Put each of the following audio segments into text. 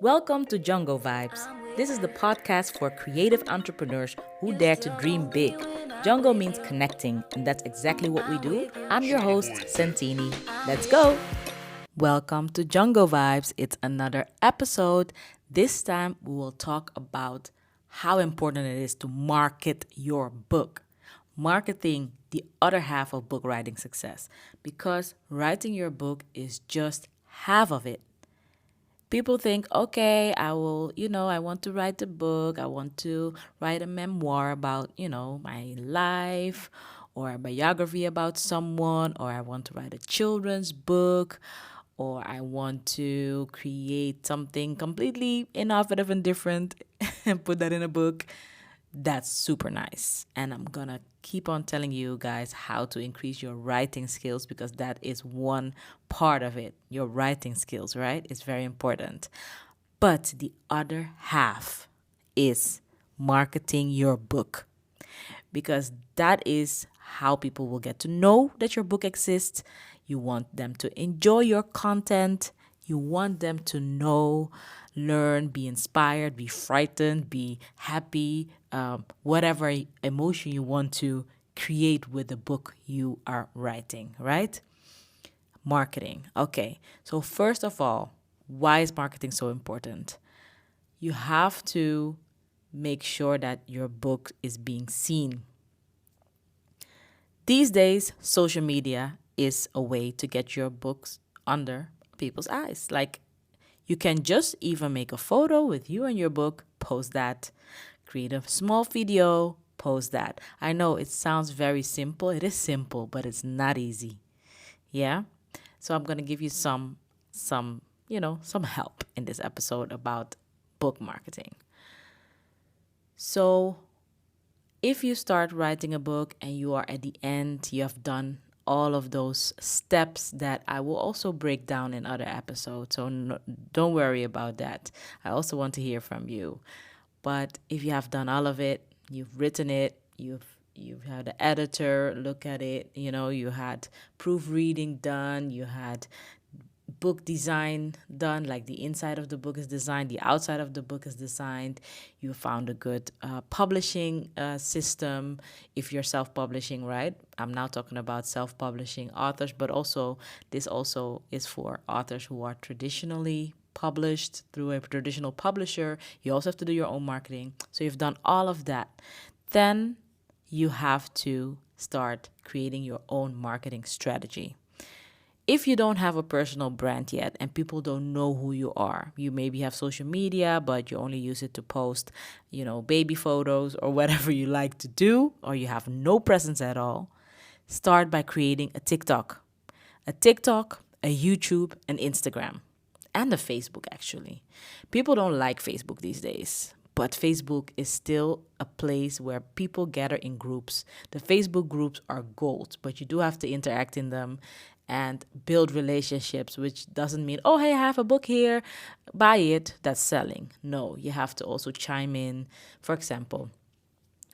Welcome to Jungle Vibes. This is the podcast for creative entrepreneurs who dare to dream big. Jungle means connecting, and that's exactly what we do. I'm your host, Santini. Let's go! Welcome to Jungle Vibes. It's another episode. This time we will talk about how important it is to market your book. Marketing, the other half of book writing success, because writing your book is just half of it. People think, okay, I want to write a book. I want to write a memoir about, my life or a biography about someone, or I want to write a children's book, or I want to create something completely innovative and different and put that in a book. That's super nice. And I'm going to keep on telling you guys how to increase your writing skills because that is one part of it. Your writing skills, right? It's very important. But the other half is marketing your book because that is how people will get to know that your book exists. You want them to enjoy your content. You want them to know, learn, be inspired, be frightened, be happy, whatever emotion you want to create with the book you are writing, right? Marketing. Okay. So, first of all, why is marketing so important? You have to make sure that your book is being seen. These days, social media is a way to get your books under people's eyes. Like, you can just even make a photo with you and your book, post that, create a small video, post that. I know it sounds very simple. It is simple, but it's not easy. Yeah? So I'm going to give you some help in this episode about book marketing. So, if you start writing a book and you are at the end, you have done all of those steps that I will also break down in other episodes. So don't worry about that. I also want to hear from you. But if you have done all of it, you've written it, you've had the editor look at it, you had proofreading done, you had book design done, like the inside of the book is designed, the outside of the book is designed. You found a good publishing system if you're self-publishing, right? I'm now talking about self-publishing authors, but also this also is for authors who are traditionally published through a traditional publisher. You also have to do your own marketing. So you've done all of that. Then you have to start creating your own marketing strategy. If you don't have a personal brand yet and people don't know who you are, you maybe have social media, but you only use it to post, baby photos or whatever you like to do, or you have no presence at all, start by creating a TikTok. A TikTok, a YouTube, an Instagram, and a Facebook, actually. People don't like Facebook these days, but Facebook is still a place where people gather in groups. The Facebook groups are gold, but you do have to interact in them and build relationships, which doesn't mean, oh, hey, I have a book here, buy it, that's selling. No, you have to also chime in. For example,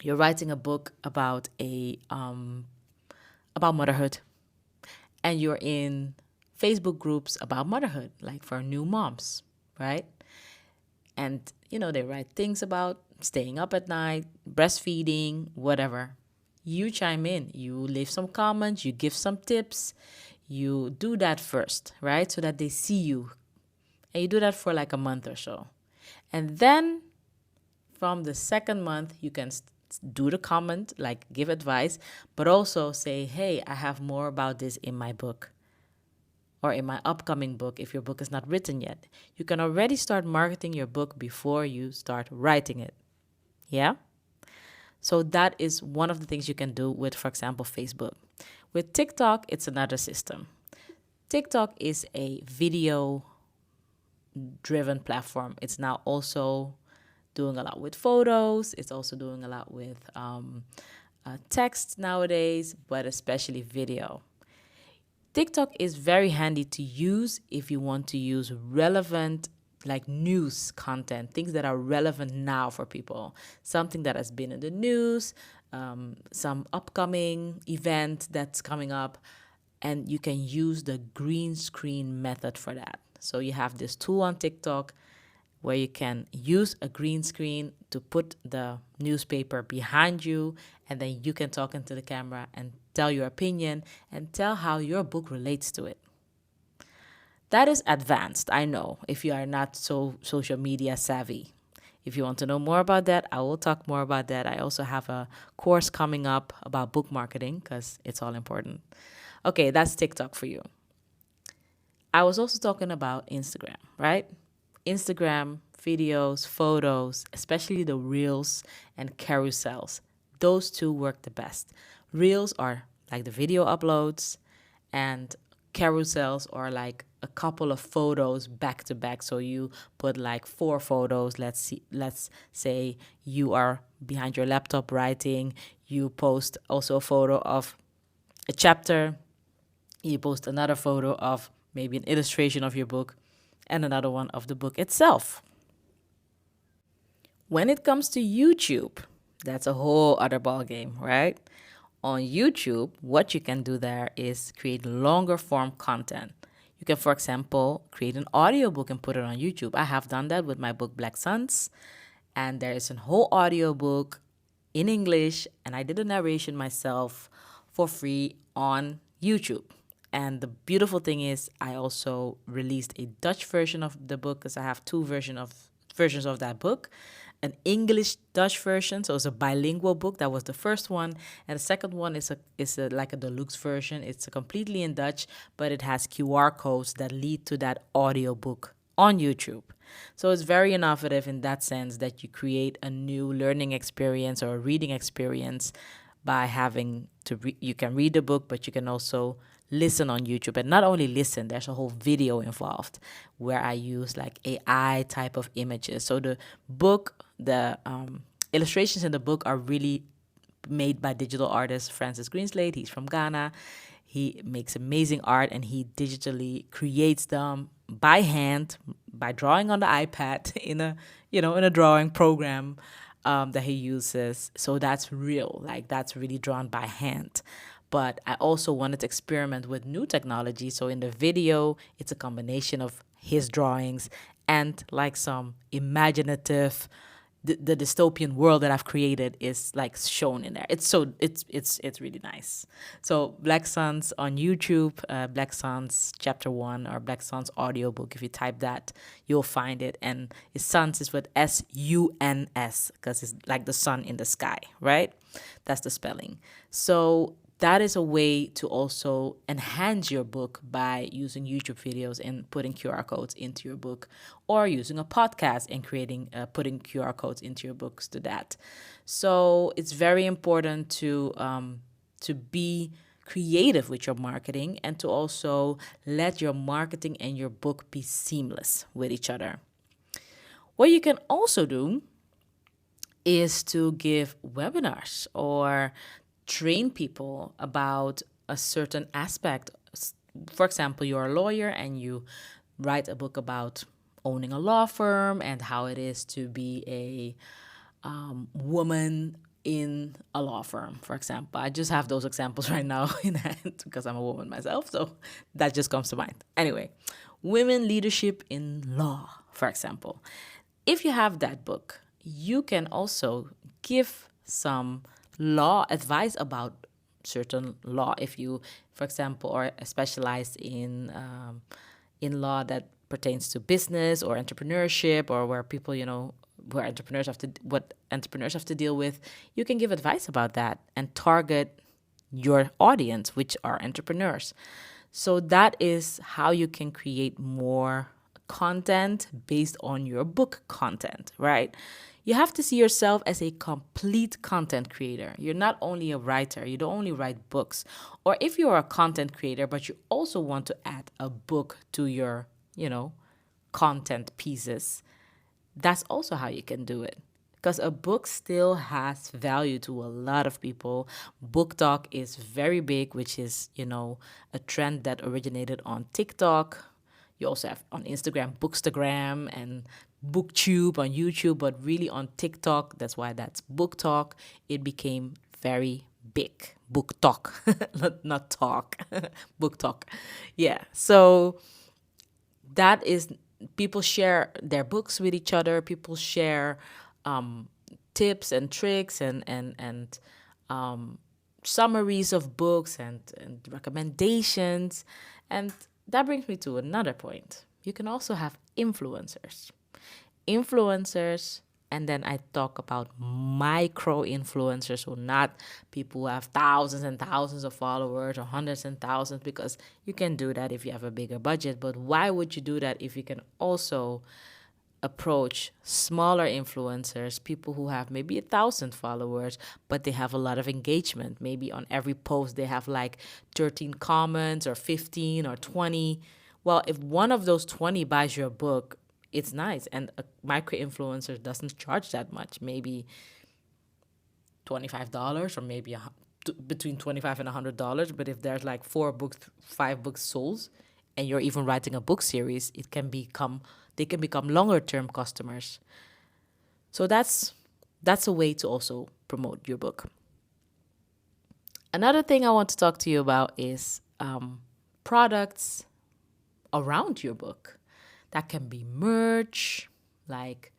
you're writing a book about about motherhood, and you're in Facebook groups about motherhood, like for new moms, right? And, they write things about staying up at night, breastfeeding, whatever. You chime in, you leave some comments, you give some tips, you do that first, right? So that they see you. And you do that for like a month or so. And then from the second month, you can do the comment, like give advice, but also say, hey, I have more about this in my book or in my upcoming book if your book is not written yet. You can already start marketing your book before you start writing it. Yeah? So that is one of the things you can do with, for example, Facebook. With TikTok, it's another system. TikTok is a video driven platform. It's now also doing a lot with photos. It's also doing a lot with text nowadays, but especially video. TikTok is very handy to use if you want to use relevant, like news content, things that are relevant now for people, something that has been in the news, some upcoming event that's coming up, and you can use the green screen method for that. So you have this tool on TikTok where you can use a green screen to put the newspaper behind you, and then you can talk into the camera and tell your opinion and tell how your book relates to it. That is advanced, I know, if you are not so social media savvy. If you want to know more about that, I will talk more about that. I also have a course coming up about book marketing because it's all important. Okay, that's TikTok for you. I was also talking about Instagram, right? Instagram, videos, photos, especially the reels and carousels. Those two work the best. Reels are like the video uploads, and carousels are like a couple of photos back to back. So you put like 4 photos. Let's say you are behind your laptop writing. You post also a photo of a chapter. You post another photo of maybe an illustration of your book, and another one of the book itself. When it comes to YouTube, that's a whole other ballgame, right? On YouTube, what you can do there is create longer form content. You can, for example, create an audiobook and put it on YouTube. I have done that with my book Black Suns, and there is a whole audiobook in English, and I did a narration myself for free on YouTube. And the beautiful thing is I also released a Dutch version of the book because I have 2 versions of that book. An English-Dutch version, so it's a bilingual book. That was the first one. And the second one is like a deluxe version. It's completely in Dutch, but it has QR codes that lead to that audiobook on YouTube. So it's very innovative in that sense that you create a new learning experience or a reading experience by having to you can read the book, but you can also listen on YouTube. And not only listen, there's a whole video involved where I use like AI type of images. So the book, the illustrations in the book are really made by digital artist Francis Greenslade. He's from Ghana. He makes amazing art, and he digitally creates them by hand by drawing on the iPad in a drawing program that he uses. So that's real, like that's really drawn by hand. But I also wanted to experiment with new technology. So in the video, it's a combination of his drawings and like some imaginative, the dystopian world that I've created is like shown in there. It's really nice. So Black Suns on YouTube, Black Suns Chapter 1 or Black Suns audiobook. If you type that, you'll find it. And his Suns is with SUNS because it's like the sun in the sky, right? That's the spelling. So that is a way to also enhance your book by using YouTube videos and putting QR codes into your book, or using a podcast and putting QR codes into your books to that. So it's very important to be creative with your marketing and to also let your marketing and your book be seamless with each other. What you can also do is to give webinars or train people about a certain aspect. For example, you're a lawyer and you write a book about owning a law firm and how it is to be a woman in a law firm, for example. I just have those examples right now in hand because I'm a woman myself, so that just comes to mind. Anyway, women leadership in law, for example. If you have that book, you can also give some law advice about certain law. If you, for example, are specialized in law that pertains to business or entrepreneurship, or where people, what entrepreneurs have to deal with, you can give advice about that and target your audience, which are entrepreneurs. So that is how you can create more content based on your book content, right? You have to see yourself as a complete content creator. You're not only a writer, you don't only write books. Or if you're a content creator, but you also want to add a book to your, content pieces, that's also how you can do it. Because a book still has value to a lot of people. BookTok is very big, which is, a trend that originated on TikTok. You also have on Instagram, Bookstagram, and BookTube on YouTube, but really on TikTok, that's why that's BookTok. It became very big. BookTok, not talk, BookTok. Yeah, so that is people share their books with each other. People share um, tips and tricks and summaries of books and recommendations. And that brings me to another point. You can also have influencers, and then I talk about micro influencers, so not people who have thousands and thousands of followers or hundreds and thousands, because you can do that if you have a bigger budget. But why would you do that if you can also approach smaller influencers, people who have maybe 1,000 followers, but they have a lot of engagement? Maybe on every post they have like 13 comments or 15 or 20. Well, if one of those 20 buys your book, it's nice. And a micro influencer doesn't charge that much, maybe $25 or maybe between 25 and $100. But if there's like 4 books, 5 books sold, and you're even writing a book series, they can become longer term customers. So that's a way to also promote your book. Another thing I want to talk to you about is products around your book. That can be merch, like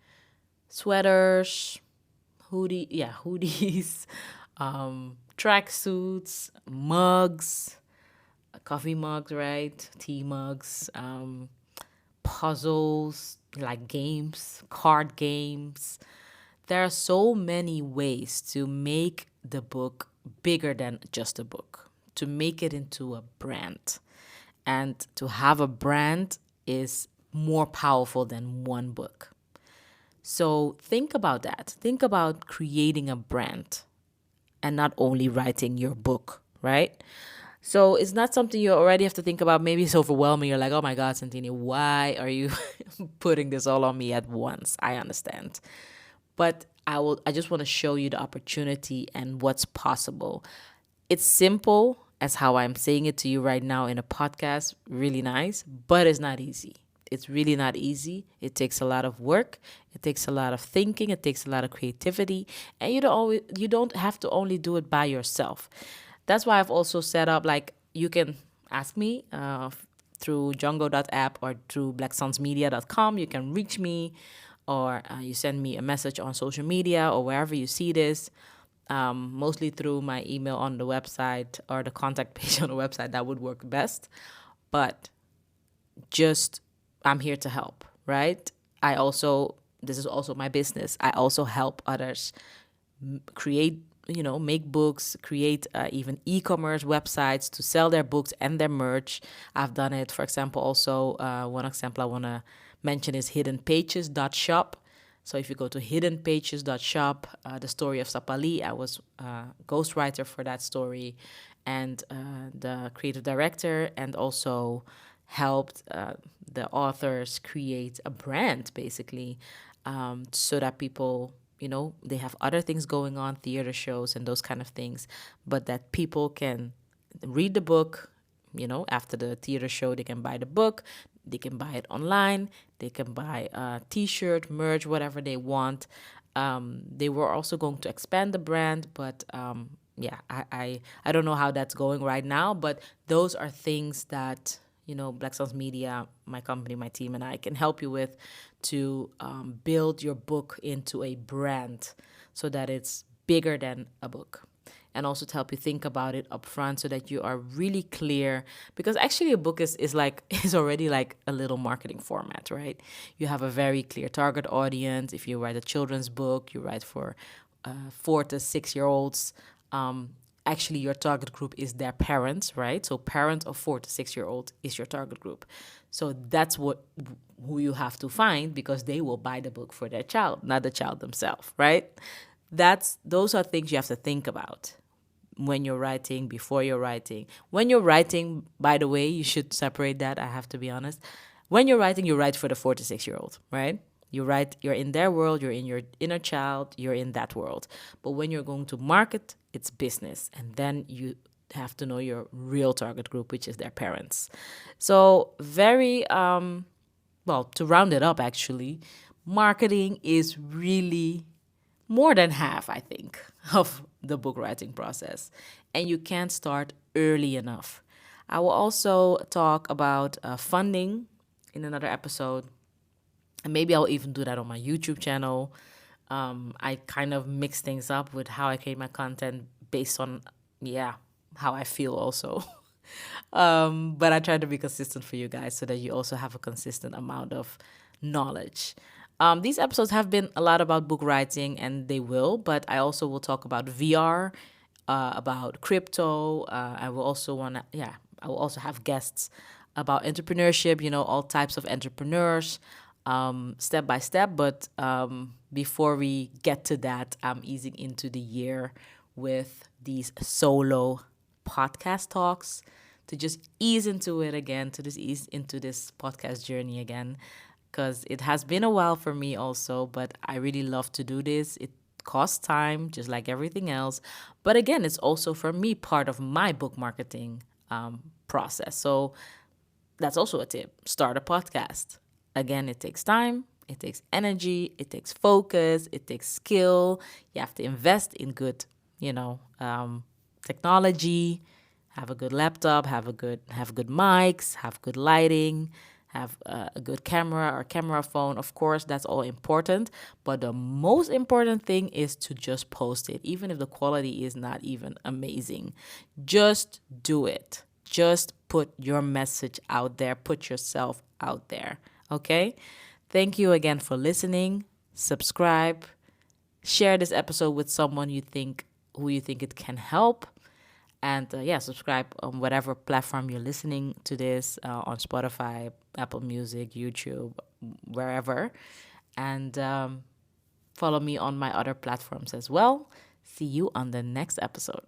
sweaters, hoodies, tracksuits, mugs, coffee mugs, right? Tea mugs, puzzles, like games, card games. There are so many ways to make the book bigger than just a book, to make it into a brand. And to have a brand is more powerful than one book. So think about that. Think about creating a brand and not only writing your book, right? So it's not something you already have to think about. Maybe it's overwhelming. You're like, oh my God, Santini, why are you putting this all on me at once? I understand. But I just want to show you the opportunity and what's possible. It's simple as how I'm saying it to you right now in a podcast, really nice, but it's not easy. It's really not easy. It takes a lot of work. It takes a lot of thinking. It takes a lot of creativity. And you don't have to only do it by yourself. That's why I've also set up, like, you can ask me through Django.app or through blacksunsmedia.com. You can reach me, or you send me a message on social media or wherever you see this. Mostly through my email on the website or the contact page on the website. That would work best. But just, I'm here to help, right? This is also my business. I also help others create, make books, create even e-commerce websites to sell their books and their merch. I've done it. For example, also one example I want to mention is hiddenpages.shop. So if you go to hiddenpages.shop, the story of Sapali, I was ghostwriter for that story and the creative director, and also helped the authors create a brand, basically, so that people, they have other things going on, theater shows and those kind of things, but that people can read the book, after the theater show, they can buy the book, they can buy it online, they can buy a t-shirt, merch, whatever they want. They were also going to expand the brand, but I don't know how that's going right now, but those are things that, Black Suns Media, my company, my team, and I can help you with to build your book into a brand so that it's bigger than a book. And also to help you think about it up front so that you are really clear. Because actually a book is already like a little marketing format, right? You have a very clear target audience. If you write a children's book, you write for 4 to 6 year olds. Actually, your target group is their parents, right? So parents of 4 to 6 year olds is your target group. So that's who you have to find, because they will buy the book for their child, not the child themselves, right? Those are things you have to think about when you're writing, before you're writing. When you're writing, by the way, you should separate that, I have to be honest. When you're writing, you write for the 4 to 6 year old, right? You write, you're in their world, you're in your inner child, you're in that world. But when you're going to market, it's business. And then you have to know your real target group, which is their parents. So very, to round it up, actually, marketing is really more than half, I think, of the book writing process. And you can't start early enough. I will also talk about funding in another episode. And maybe I'll even do that on my YouTube channel. I kind of mix things up with how I create my content based on, yeah, how I feel also. But I try to be consistent for you guys so that you also have a consistent amount of knowledge. These episodes have been a lot about book writing, and they will, but I also will talk about VR, about crypto. I will also I will also have guests about entrepreneurship, all types of entrepreneurs, step by step. But before we get to that, I'm easing into the year with these solo podcast talks to just ease into it again, to just ease into this podcast journey again, because it has been a while for me also, but I really love to do this. It costs time, just like everything else. But again, it's also for me part of my book marketing process. So that's also a tip. Start a podcast. Again, it takes time, it takes energy, it takes focus, it takes skill. You have to invest in good, technology, have a good laptop, have good mics, have good lighting, have a good camera or camera phone. Of course, that's all important. But the most important thing is to just post it, even if the quality is not even amazing. Just do it. Just put your message out there, put yourself out there. Okay? Thank you again for listening. Subscribe. Share this episode with someone who you think it can help. And subscribe on whatever platform you're listening to this, on Spotify, Apple Music, YouTube, wherever. And follow me on my other platforms as well. See you on the next episode.